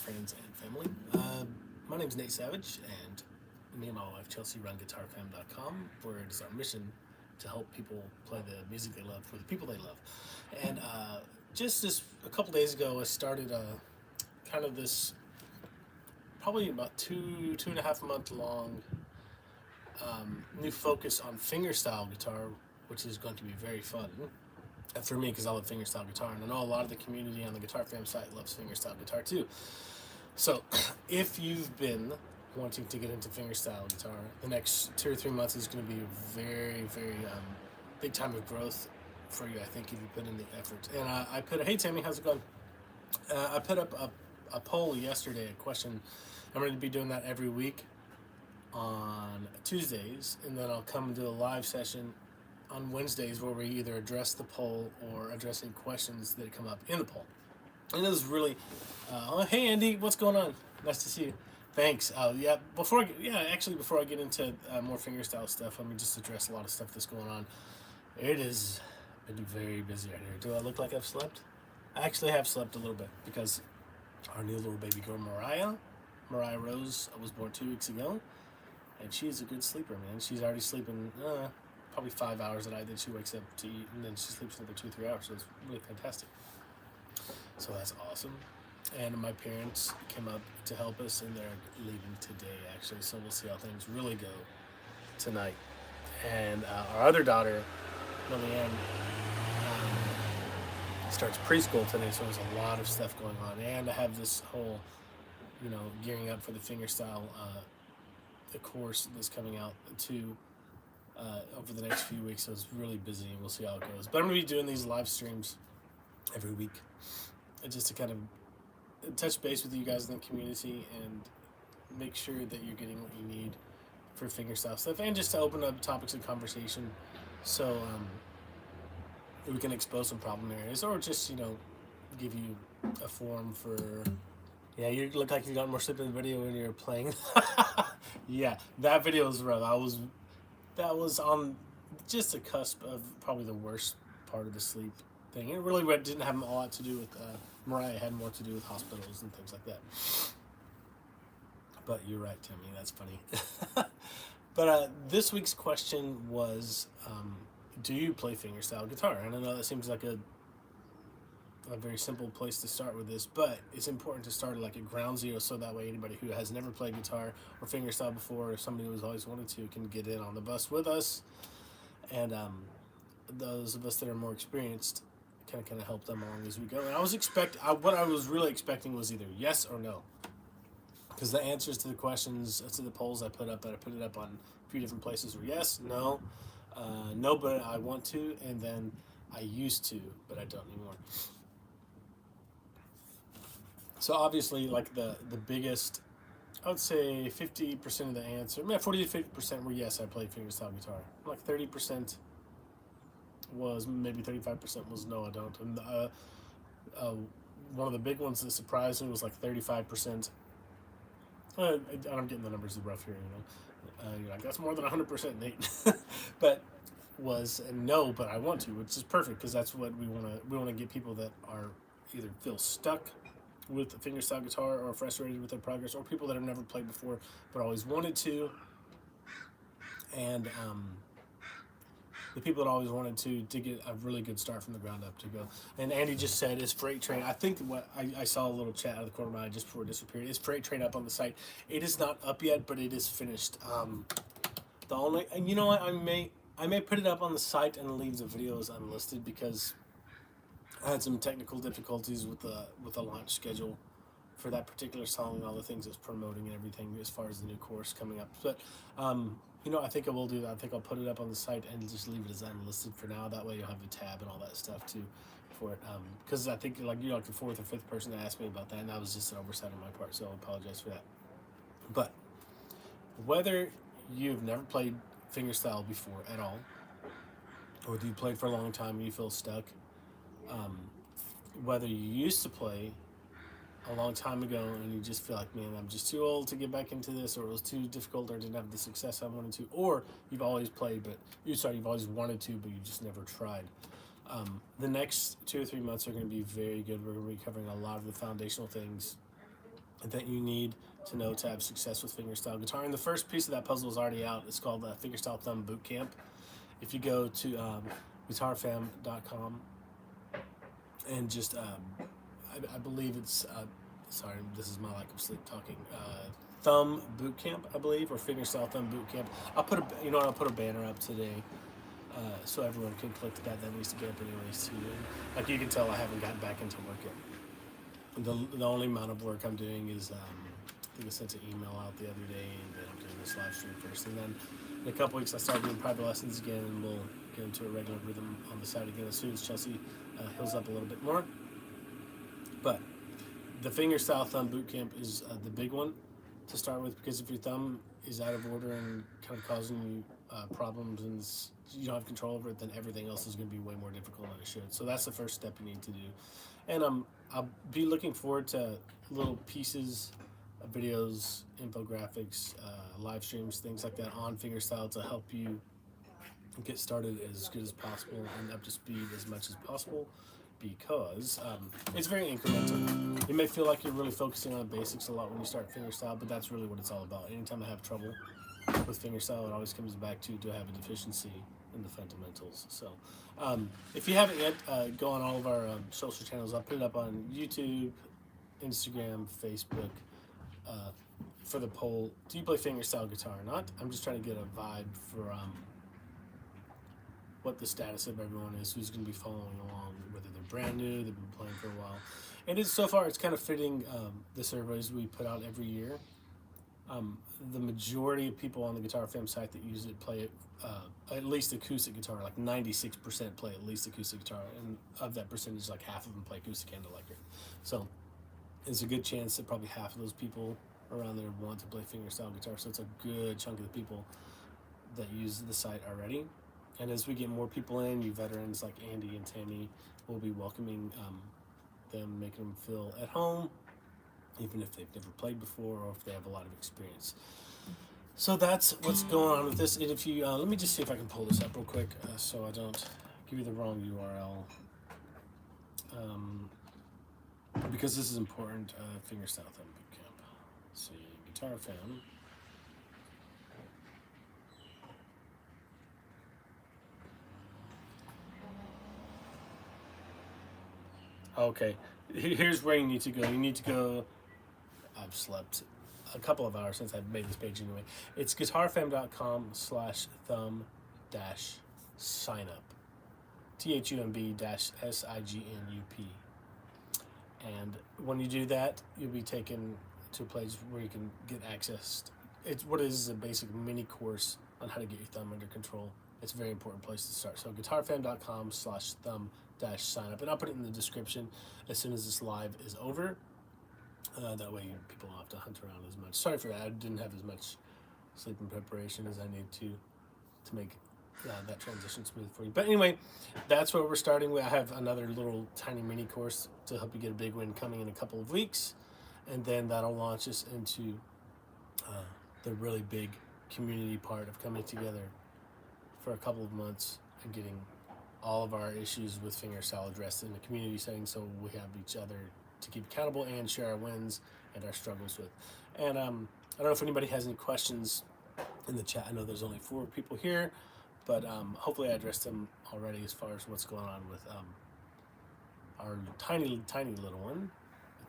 friends, and family. My name is Nate Savage, and me and my wife Chelsea run GuitarFam.com, where it is our mission to help people play the music they love for the people they love. And just this a couple days ago, I started kind of this probably about 2.5 month long new focus on fingerstyle guitar, which is going to be very fun for me because I love fingerstyle guitar, and I know a lot of the community on the Guitar Fam site loves fingerstyle guitar too. So, if you've been wanting to get into fingerstyle guitar, the next 2 or 3 months is going to be a very, very big time of growth for you. I think if you put in the effort. And I put, hey Tammy, how's it going? I put up a poll yesterday, a question. I'm going to be doing that every week on Tuesdays, and then I'll come and do a live session on Wednesdays where we either address the poll or address any questions that come up in the poll. And it was really, hey Andy, what's going on? Nice to see you. Thanks. Before I get into more fingerstyle stuff, let me just address a lot of stuff that's going on. It has been very busy out here. Do I look like I've slept? I actually have slept a little bit because our new little baby girl Mariah Rose, was born 2 weeks ago, and she's a good sleeper, man. She's already sleeping probably 5 hours a night. Then she wakes up to eat, and then she sleeps another 2 or 3 hours. So it's really fantastic. So that's awesome. And my parents came up to help us, and they're leaving today, actually. So we'll see how things really go tonight. And our other daughter, Lillian, starts preschool today, so there's a lot of stuff going on. And I have this whole, gearing up for the fingerstyle the course that's coming out too over the next few weeks. So it's really busy, and we'll see how it goes. But I'm going to be doing these live streams every week, just to kind of touch base with you guys in the community and make sure that you're getting what you need for fingerstyle stuff, and just to open up topics of conversation so we can expose some problem areas, or just give you a forum for. Yeah, you look like you got more sleep in the video when you're playing. Yeah, that video was rough. That was on just the cusp of probably the worst part of the sleep thing. It really didn't have a lot to do with Mariah. It had more to do with hospitals and things like that. But you're right, Timmy. That's funny. But this week's question was, do you play fingerstyle guitar? And I know that seems like a very simple place to start with this, but it's important to start like at ground zero, so that way anybody who has never played guitar or fingerstyle before, or somebody who's always wanted to, can get in on the bus with us. And those of us that are more experienced kind of help them along as we go. And what I was really expecting was either yes or no, because the answers to the questions, to the polls I put up on a few different places, were yes, no, no, but I want to, and then I used to, but I don't anymore. So obviously, like the biggest, I would say 50% of the answer, 40 to 50% were yes, I played fingerstyle guitar. Like 30% was, maybe 35% was no, I don't. And one of the big ones that surprised me was like 35%. I'm getting the numbers rough here, you're like, that's more than 100%, Nate. But was no, but I want to, which is perfect, because that's what we want to get people that are either feel stuck with fingerstyle guitar, or frustrated with their progress, or people that have never played before but always wanted to, and the people that always wanted to get a really good start from the ground up to go. And Andy just said, is Freight Train, I think what I saw a little chat out of the corner of my eye just before it disappeared, is Freight Train up on the site? It is not up yet, but it is finished. The only, and you know what, I may put it up on the site and leave the videos unlisted, because I had some technical difficulties with the launch schedule for that particular song and all the things it's promoting and everything as far as the new course coming up. But I think I will do that. I think I'll put it up on the site and just leave it as unlisted for now. That way you'll have a tab and all that stuff too for it. Because I think you're like the fourth or fifth person that asked me about that, and that was just an oversight on my part, so I apologize for that. But whether you've never played fingerstyle before at all, or you played for a long time and you feel stuck, whether you used to play a long time ago and you just feel like, man, I'm just too old to get back into this, or it was too difficult, or didn't have the success I wanted to, or you've always played, you've always wanted to, but you just never tried. The next 2 or 3 months are going to be very good. We're going to be covering a lot of the foundational things that you need to know to have success with fingerstyle guitar. And the first piece of that puzzle is already out. It's called Fingerstyle Thumb Bootcamp. If you go to guitarfam.com and just, I believe it's, sorry, this is my lack of sleep talking. Thumb Bootcamp, I believe, or Fingerstyle Thumb Bootcamp. I'll put I'll put a banner up today, so everyone can click that. That needs to get up anyways too. And like you can tell, I haven't gotten back into work yet. The only amount of work I'm doing is I think I sent an email out the other day, and then I'm doing this live stream first, and then in a couple weeks I start doing private lessons again, and we'll get into a regular rhythm on the side again as soon as Chelsea heals up a little bit more. But the Fingerstyle Thumb Bootcamp is the big one to start with, because if your thumb is out of order and kind of causing you problems and you don't have control over it, then everything else is going to be way more difficult than it should. So that's the first step you need to do. And I'll be looking forward to little pieces of videos, infographics, live streams, things like that on Fingerstyle to help you get started as good as possible and up to speed as much as possible, because it's very incremental. You may feel like you're really focusing on basics a lot when you start fingerstyle, but that's really what it's all about. Anytime I have trouble with fingerstyle, it always comes back to, do I have a deficiency in the fundamentals? So if you haven't yet, go on all of our social channels. I'll put it up on YouTube, Instagram, Facebook, for the poll. Do you play fingerstyle guitar or not? I'm just trying to get a vibe for what the status of everyone is, who's going to be following along, whether they're brand new, they've been playing for a while. And so far, it's kind of fitting the surveys we put out every year. The majority of people on the Guitar Fam site that use it play it at least acoustic guitar. Like 96% play at least acoustic guitar, and of that percentage, like half of them play acoustic and electric. So there's a good chance that probably half of those people around there want to play fingerstyle guitar. So it's a good chunk of the people that use the site already. And as we get more people in, you veterans like Andy and Tammy, will be welcoming them, making them feel at home, even if they've never played before or if they have a lot of experience. So that's what's going on with this. And if you, let me just see if I can pull this up real quick so I don't give you the wrong URL. Because this is important, Fingerstyle Thumb Bootcamp. Let's see, Guitar Fam. Okay, here's where you need to go. You need to go, I've slept a couple of hours since I've made this page anyway. It's guitarfam.com/thumb-signup. THUMB-SIGNUP. And when you do that, you'll be taken to a place where you can get access. It's what is a basic mini course on how to get your thumb under control. It's a very important place to start. So guitarfam.com/thumb-signup. And I'll put it in the description as soon as this live is over. That way people don't have to hunt around as much. Sorry for that. I didn't have as much sleep and preparation as I need to make that transition smooth for you. But anyway, that's where we're starting. I have another little tiny mini course to help you get a big win coming in a couple of weeks. And then that'll launch us into the really big community part of coming together for a couple of months and getting all of our issues with fingerstyle addressed in the community setting, so we have each other to keep accountable and share our wins and our struggles with. And I don't know if anybody has any questions in the chat. I know there's only 4 people here, but hopefully I addressed them already as far as what's going on with our tiny little one,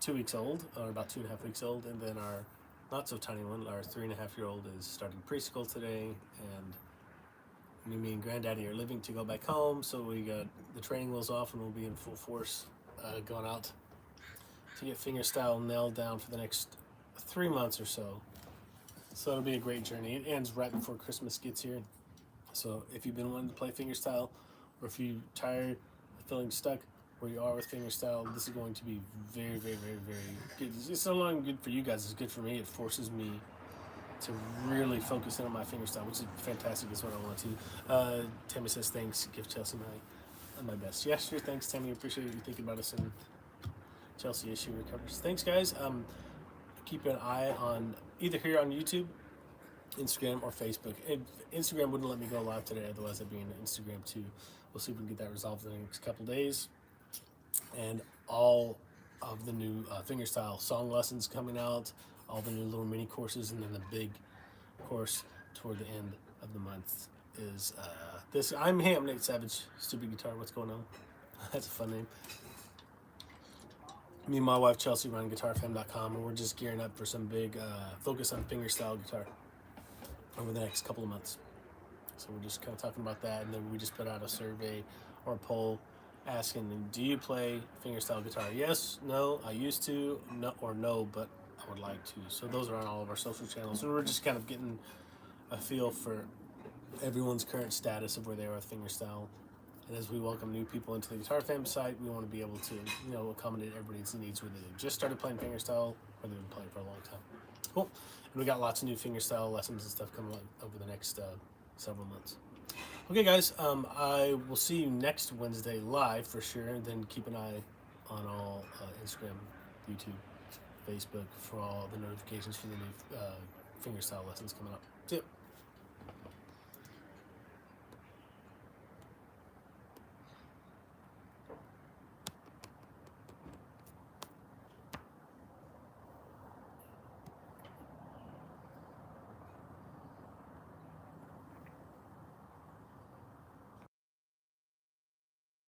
2 weeks old, or about 2.5 weeks old, and then our not so tiny one, our 3.5-year-old is starting preschool today, and me and Granddaddy are leaving to go back home, so we got the training wheels off and we'll be in full force going out to get fingerstyle nailed down for the next 3 months or so. So it'll be a great journey. It ends right before Christmas gets here. So if you've been wanting to play fingerstyle, or if you're tired of feeling stuck where you are with fingerstyle, this is going to be very, very, very, very good. It's not only good for you guys, it's good for me. It forces me to really focus in on my fingerstyle, which is fantastic. Is what I want to. Tammy says, thanks. Give Chelsea my best. Yeah, sure. Thanks, Tammy. Appreciate you thinking about us and Chelsea as she recovers. Thanks, guys. Keep an eye on either here on YouTube, Instagram, or Facebook. Instagram wouldn't let me go live today, otherwise I'd be in Instagram too. We'll see if we can get that resolved in the next couple days. And all of the new Fingerstyle song lessons coming out, all the new little mini courses, and then the big course toward the end of the month is this. I'm Nate Savage, Stupid Guitar. What's going on? That's a fun name. Me and my wife Chelsea run GuitarFam.com, and we're just gearing up for some big focus on fingerstyle guitar over the next couple of months. So we're just kind of talking about that, and then we just put out a survey or a poll asking, do you play fingerstyle guitar? Yes, no, I used to, no, or no, but I would like to. So those are on all of our social channels, and we're just kind of getting a feel for everyone's current status of where they are with fingerstyle. And as we welcome new people into the Guitar Fam site, we want to be able to, accommodate everybody's needs, whether they just started playing fingerstyle or they've been playing for a long time. Cool. And we got lots of new fingerstyle lessons and stuff coming up over the next several months. Okay, guys, I will see you next Wednesday live for sure. And then keep an eye on all Instagram, YouTube, Facebook for all the notifications for the new fingerstyle lessons coming up. See ya.